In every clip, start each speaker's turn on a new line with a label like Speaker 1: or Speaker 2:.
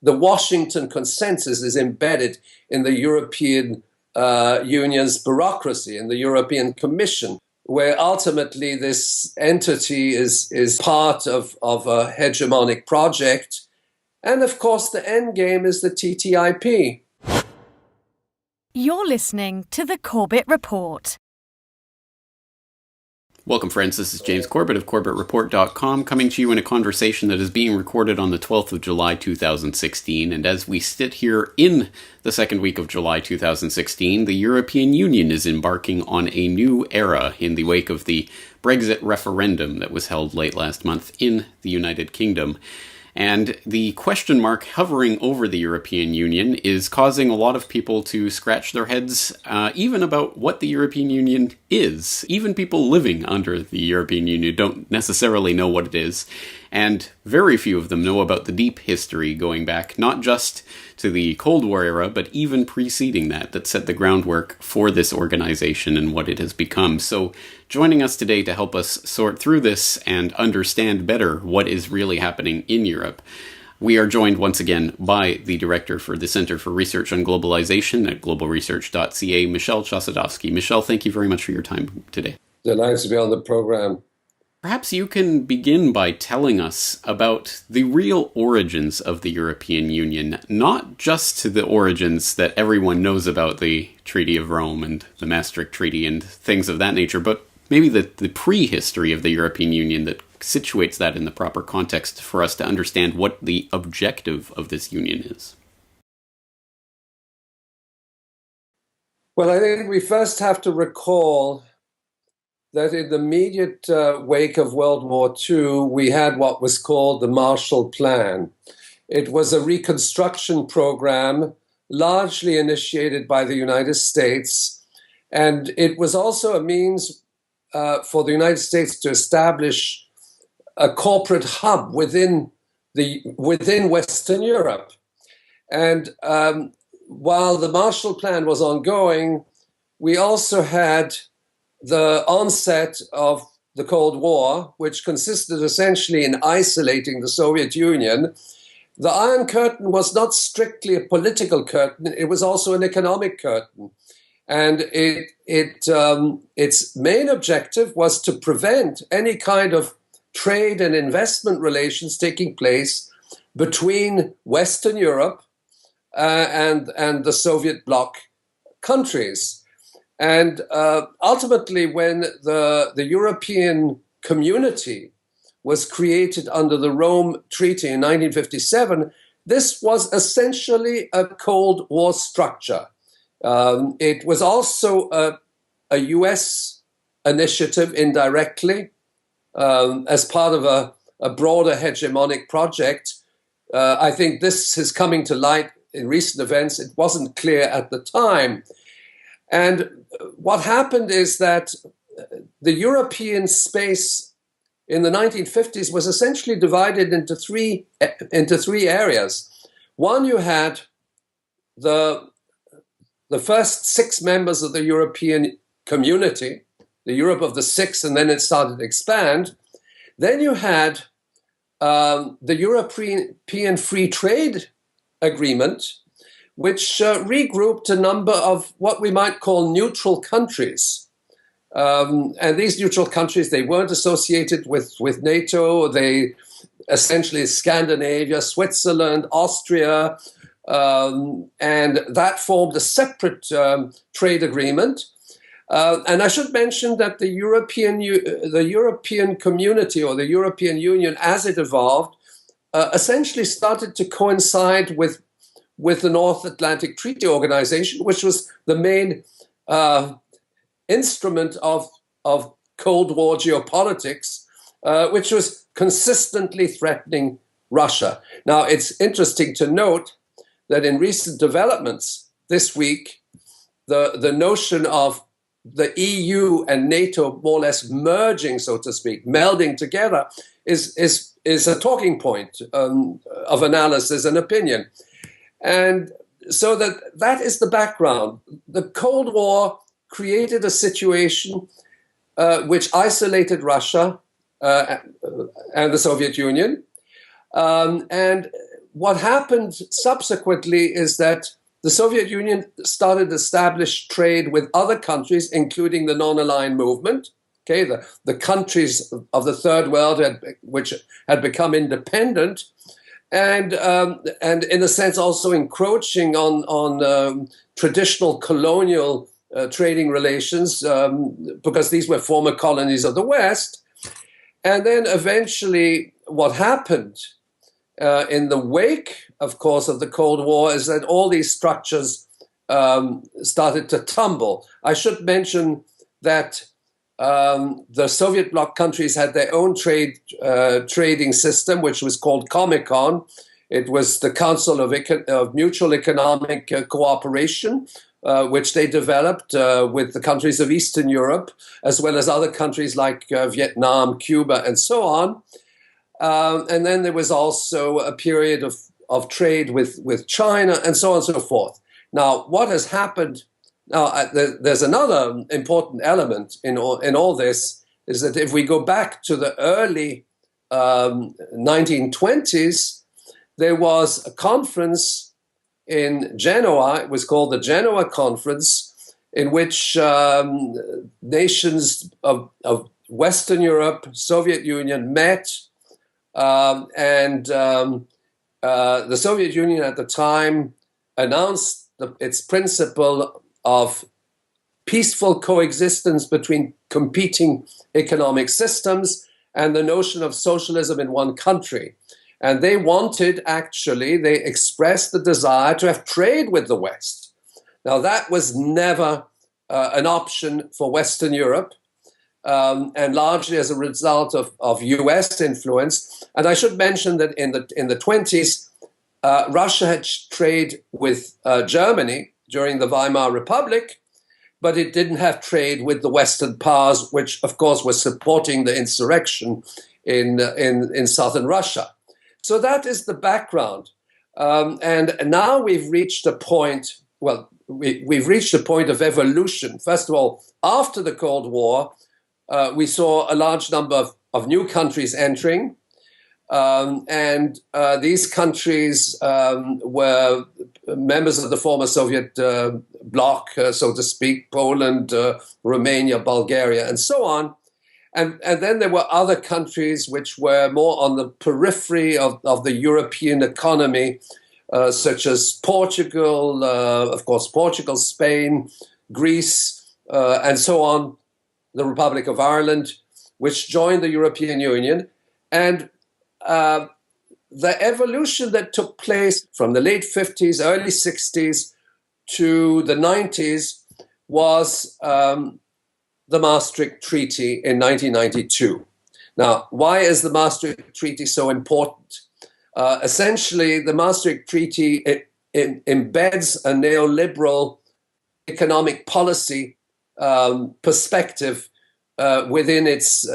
Speaker 1: the Washington consensus is embedded in the European Union's bureaucracy, in the European Commission, where ultimately this entity is part of a hegemonic project. And of course, the end game is the TTIP.
Speaker 2: You're listening to the Corbett Report.
Speaker 3: Welcome, friends. This is James Corbett of CorbettReport.com, coming to you in a conversation that is being recorded on the 12th of July 2016. And as we sit here in the second week of July 2016, the European Union is embarking on a new era in the wake of the Brexit referendum that was held late last month in the United Kingdom. And the question mark hovering over the European Union is causing a lot of people to scratch their heads, even about what the European Union is. Even people living under the European Union don't necessarily know what it is. And very few of them know about the deep history going back, not just to the Cold War era, but even preceding that set the groundwork for this organization and what it has become. So joining us today to help us sort through this and understand better what is really happening in Europe, we are joined once again by the director for the Center for Research on Globalization at globalresearch.ca, Michel Chossudovsky. Michel, thank you very much for your time today.
Speaker 1: Delighted to be on the program.
Speaker 3: Perhaps you can begin by telling us about the real origins of the European Union, not just the origins that everyone knows about, the Treaty of Rome and the Maastricht Treaty and things of that nature, but maybe the prehistory of the European Union that situates that in the proper context for us to understand what the objective of this union is.
Speaker 1: Well, I think we first have to recall that in the immediate wake of World War II, we had what was called the Marshall Plan. It was a reconstruction program largely initiated by the United States, and it was also a means for the United States to establish a corporate hub within Western Europe. And while the Marshall Plan was ongoing, we also had the onset of the Cold War, which consisted essentially in isolating the Soviet Union. The Iron Curtain was not strictly a political curtain, it was also an economic curtain. And its main objective was to prevent any kind of trade and investment relations taking place between Western Europe and the Soviet bloc countries. And ultimately, when the European community was created under the Rome Treaty in 1957, this was essentially a Cold War structure. It was also a US initiative indirectly as part of a broader hegemonic project. I think this is coming to light in recent events. It wasn't clear at the time. And what happened is that the European space in the 1950s was essentially divided into three areas. One, you had the first six members of the European community, the Europe of the six, and then it started to expand. Then you had the European Free Trade Agreement, which regrouped a number of what we might call neutral countries. And these neutral countries, they weren't associated with NATO. They essentially Scandinavia, Switzerland, Austria, and that formed a separate trade agreement. And I should mention that the European community or the European Union, as it evolved, essentially started to coincide with the North Atlantic Treaty Organization, which was the main instrument of Cold War geopolitics, which was consistently threatening Russia. Now, it's interesting to note that in recent developments this week, the notion of the EU and NATO more or less merging, so to speak, melding together, is a talking point of analysis and opinion. And so that is the background. The Cold War created a situation which isolated Russia and the Soviet Union. And what happened subsequently is that the Soviet Union started to establish trade with other countries, including the non-aligned movement. Okay, the countries of the Third World which had become independent, and in a sense also encroaching on traditional colonial trading relations, because these were former colonies of the West. And then eventually what happened in the wake, of course, of the Cold War is that all these structures started to tumble. I should mention that the Soviet bloc countries had their own trading system, which was called Comecon. It was the Council of Mutual Economic Cooperation, which they developed with the countries of Eastern Europe, as well as other countries like Vietnam, Cuba, and so on. And then there was also a period of trade with China, and so on and so forth. Now, what has happened? Now, there's another important element in all this, is that if we go back to the early 1920s, there was a conference in Genoa. It was called the Genoa Conference, in which nations of Western Europe, Soviet Union met, and the Soviet Union at the time announced its principle of peaceful coexistence between competing economic systems and the notion of socialism in one country. And they expressed the desire to have trade with the West. Now, that was never an option for Western Europe, and largely as a result of US influence. And I should mention that in the 20s, Russia had trade with Germany during the Weimar Republic, but it didn't have trade with the Western powers, which, of course, was supporting the insurrection in southern Russia. So that is the background. And now we've reached a point, we've reached a point of evolution. First of all, after the Cold War, we saw a large number of new countries entering. And these countries were members of the former Soviet bloc, so to speak, Poland, Romania, Bulgaria, and so on. And then there were other countries which were more on the periphery of the European economy, such as Portugal, of course, Portugal, Spain, Greece, and so on, the Republic of Ireland, which joined the European Union. And the evolution that took place from the late 50s, early 60s to the 90s was the Maastricht Treaty in 1992. Now, why is the Maastricht Treaty so important? Essentially, the Maastricht Treaty embeds a neoliberal economic policy perspective within its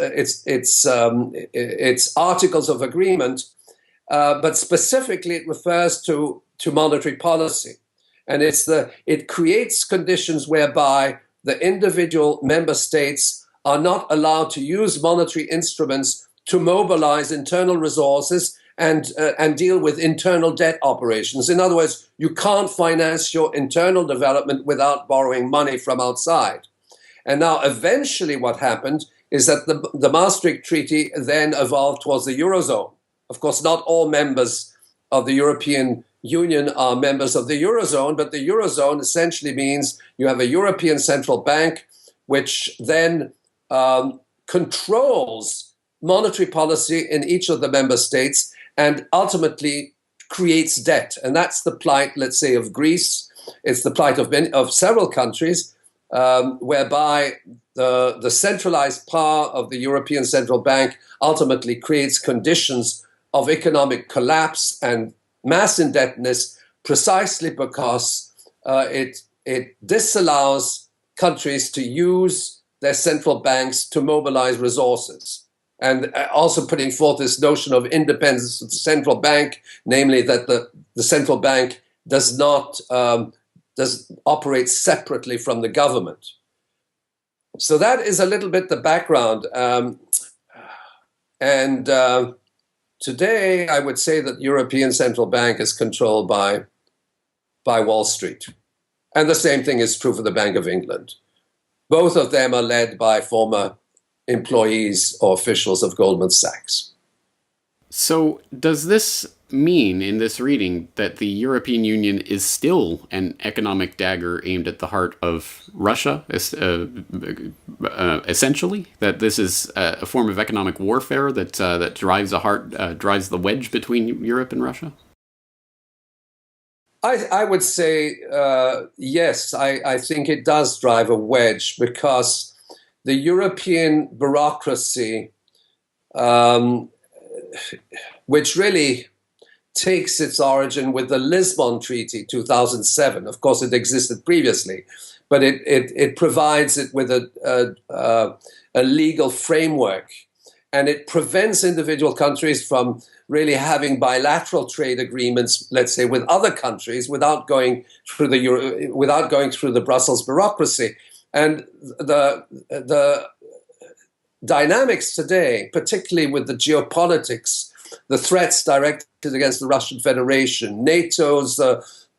Speaker 1: articles of agreement, but specifically it refers to monetary policy, and it creates conditions whereby the individual member states are not allowed to use monetary instruments to mobilize internal resources and deal with internal debt operations. In other words, you can't finance your internal development without borrowing money from outside. And now eventually what happened is that the Maastricht Treaty then evolved towards the Eurozone. Of course, not all members of the European Union are members of the Eurozone, but the Eurozone essentially means you have a European Central Bank, which then controls monetary policy in each of the member states and ultimately creates debt. And that's the plight, let's say, of Greece. It's the plight of several countries, whereby the centralized power of the European Central Bank ultimately creates conditions of economic collapse and mass indebtedness, precisely because it disallows countries to use their central banks to mobilize resources. And also putting forth this notion of independence of the central bank, namely that the central bank does operate separately from the government. So that is a little bit the background. today, I would say that European Central Bank is controlled by Wall Street. And the same thing is true for the Bank of England. Both of them are led by former employees or officials of Goldman Sachs.
Speaker 3: So does this mean, in this reading, that the European Union is still an economic dagger aimed at the heart of Russia, essentially? That this is a form of economic warfare that drives the wedge between Europe and Russia?
Speaker 1: I would say yes. I think it does drive a wedge because the European bureaucracy, which really takes its origin with the Lisbon Treaty, 2007. Of course, it existed previously, but it provides it with a legal framework, and it prevents individual countries from really having bilateral trade agreements, let's say, with other countries without going through the Brussels bureaucracy. And the dynamics today, particularly with the geopolitics, the threats directed against the Russian Federation, NATO's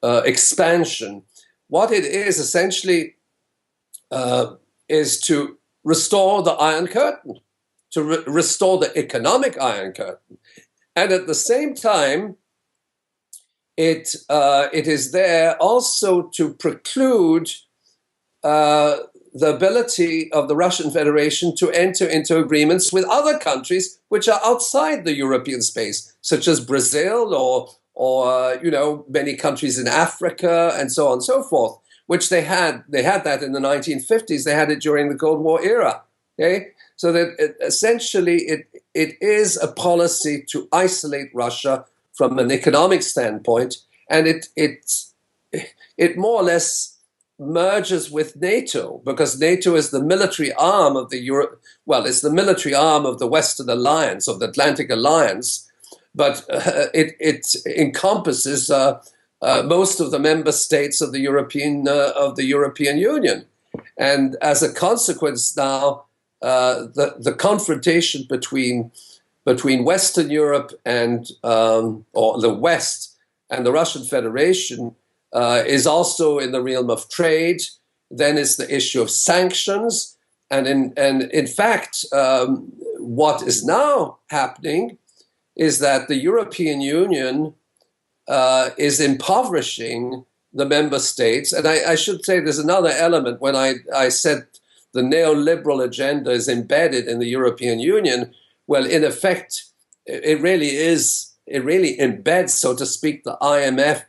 Speaker 1: expansion, what it is essentially is to restore the Iron Curtain, to restore the economic Iron Curtain. And at the same time, it is there also to preclude the ability of the Russian Federation to enter into agreements with other countries which are outside the European space, such as Brazil or many countries in Africa and so on and so forth, which they had that in the 1950s. They had it during the Cold War era. Okay, so that essentially it is a policy to isolate Russia from an economic standpoint, and it more or less merges with NATO, because NATO is the military arm of it's the military arm of the Western Alliance, of the Atlantic Alliance, but it encompasses most of the member states of the European Union, and as a consequence now, the confrontation between Western Europe and or the West and the Russian Federation is also in the realm of trade. Then it's the issue of sanctions, and in fact, what is now happening is that the European Union is impoverishing the member states. And I should say there's another element. When I said the neoliberal agenda is embedded in the European Union, well, in effect, it really embeds, so to speak, the IMF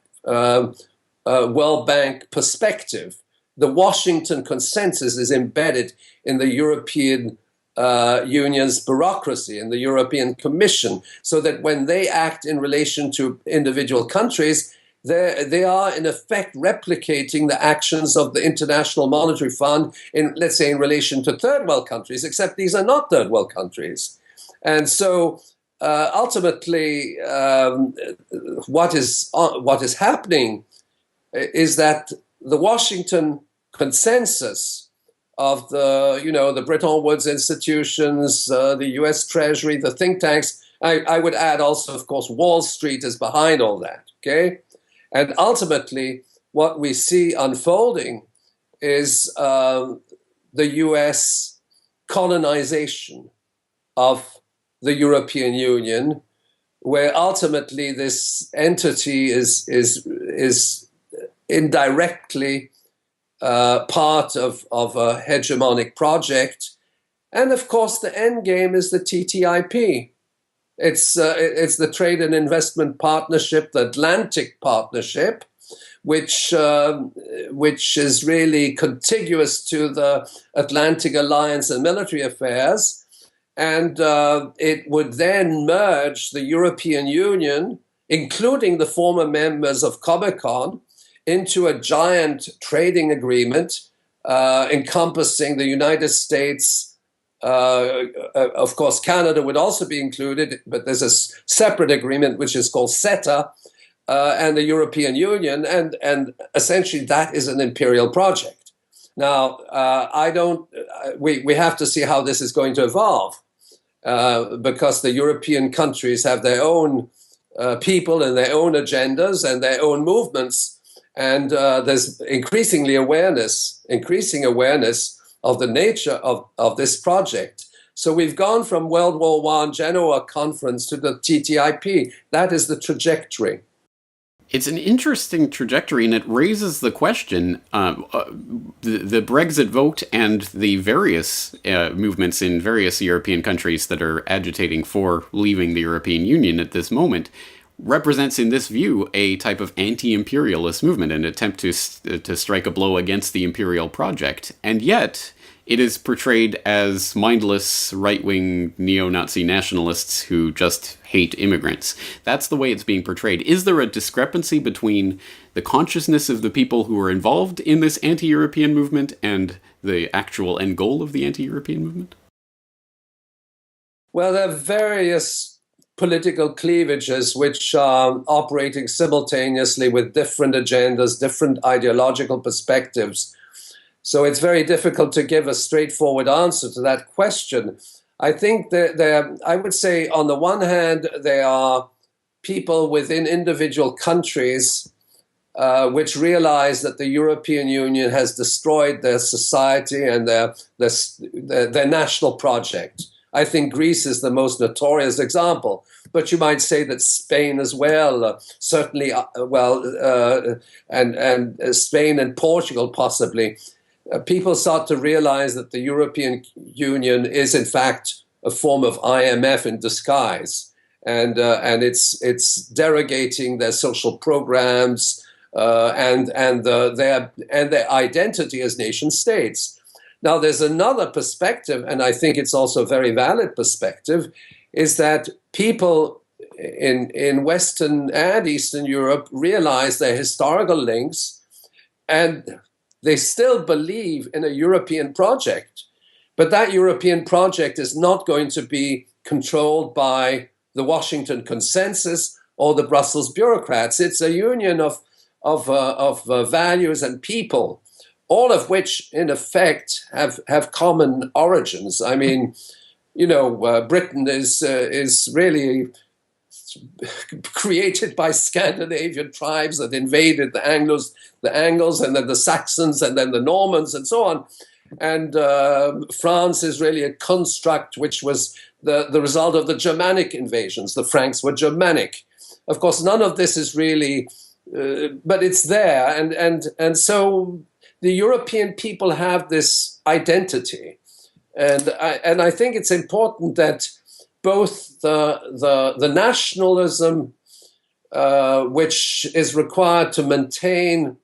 Speaker 1: World Bank perspective. The Washington Consensus is embedded in the European Union's bureaucracy, in the European Commission, so that when they act in relation to individual countries, they are in effect replicating the actions of the International Monetary Fund in, let's say, in relation to third world countries, except these are not third world countries. And so ultimately, what is happening is that the Washington Consensus of the Bretton Woods institutions, the U.S. Treasury, the think tanks. I would add also, of course, Wall Street is behind all that. Okay, and ultimately, what we see unfolding is the U.S. colonization of the European Union, where ultimately this entity is indirectly part of a hegemonic project. And of course, the end game is the TTIP. It's the Trade and Investment Partnership, the Atlantic Partnership, which is really contiguous to the Atlantic Alliance and military affairs. And it would then merge the European Union, including the former members of COMECON, into a giant trading agreement encompassing the United States. Of course, Canada would also be included, but there's a separate agreement which is called CETA, and the European Union, and essentially that is an imperial project. Now, we have to see how this is going to evolve. because the European countries have their own people and their own agendas and their own movements. And there's increasing awareness of the nature of this project. So we've gone from World War I Genoa conference to the TTIP. That is the trajectory.
Speaker 3: It's an interesting trajectory, and it raises the question, the Brexit vote and the various movements in various European countries that are agitating for leaving the European Union at this moment represents, in this view, a type of anti-imperialist movement, an attempt to strike a blow against the imperial project. And yet, it is portrayed as mindless right-wing neo-Nazi nationalists who just hate immigrants. That's the way it's being portrayed. Is there a discrepancy between the consciousness of the people who are involved in this anti-European movement and the actual end goal of the anti-European movement?
Speaker 1: Well, there are various political cleavages which are operating simultaneously with different agendas, different ideological perspectives. So it's very difficult to give a straightforward answer to that question. I think I would say, on the one hand, there are people within individual countries which realize that the European Union has destroyed their society and their national project. I think Greece is the most notorious example, but you might say that Spain as well, certainly, and Spain and Portugal possibly. People start to realize that the European Union is, in fact, a form of IMF in disguise, and it's derogating their social programs and their identity as nation states. Now, there's another perspective, and I think it's also a very valid perspective, is that people in Western and Eastern Europe realize their historical links, and they still believe in a European project. But that European project is not going to be controlled by the Washington consensus or the Brussels bureaucrats. It's a union of values and people, all of which, in effect, have common origins. I mean, Britain is really created by Scandinavian tribes that invaded the Angles, and then the Saxons, and then the Normans, and so on. And France is really a construct which was the result of the Germanic invasions. The Franks were Germanic. Of course, none of this is really, but it's there. And so the European people have this identity. And I think it's important that both the nationalism which is required to maintain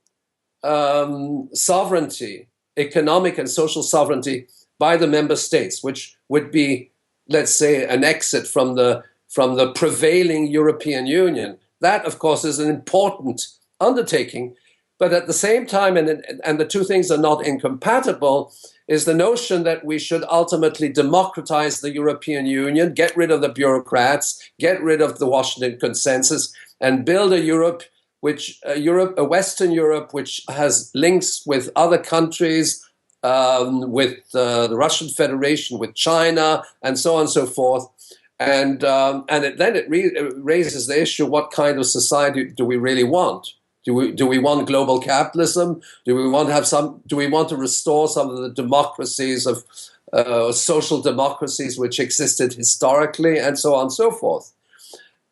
Speaker 1: sovereignty, economic and social sovereignty by the member states, which would be, let's say, an exit from the prevailing European Union. That, of course, is an important undertaking. But at the same time, and the two things are not incompatible, is the notion that we should ultimately democratize the European Union, get rid of the bureaucrats, get rid of the Washington consensus, and build a Western Europe which has links with other countries, with the Russian Federation, with China, and so on and so forth. And it raises the issue: what kind of society do we really want? Do we want global capitalism? Do we want to restore some of the democracies of social democracies which existed historically, and so on and so forth?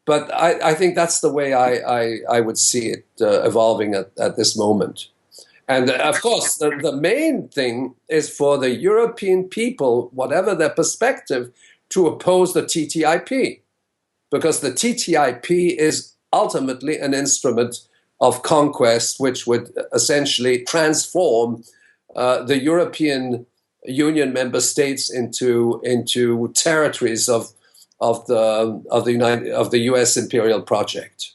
Speaker 1: But I think that's the way I would see it evolving at this moment. And of course, the main thing is for the European people, whatever their perspective, to oppose the TTIP, because the TTIP is ultimately an instrument of conquest, which would essentially transform the European Union member states into territories of the U.S. imperial project.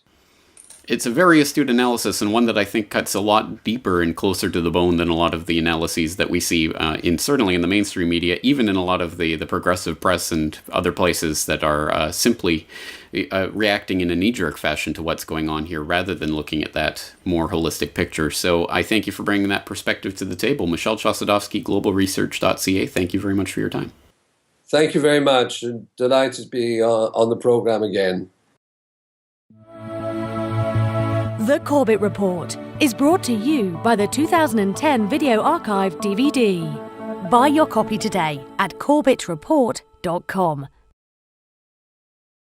Speaker 3: It's a very astute analysis, and one that I think cuts a lot deeper and closer to the bone than a lot of the analyses that we see certainly in the mainstream media, even in a lot of the progressive press and other places that are simply reacting in a knee-jerk fashion to what's going on here, rather than looking at that more holistic picture. So I thank you for bringing that perspective to the table. Michel Chossudovsky, globalresearch.ca, thank you very much for your time.
Speaker 1: Thank you very much. Delighted to be on the program again.
Speaker 2: The Corbett Report is brought to you by the 2010 Video Archive DVD. Buy your copy today at corbettreport.com.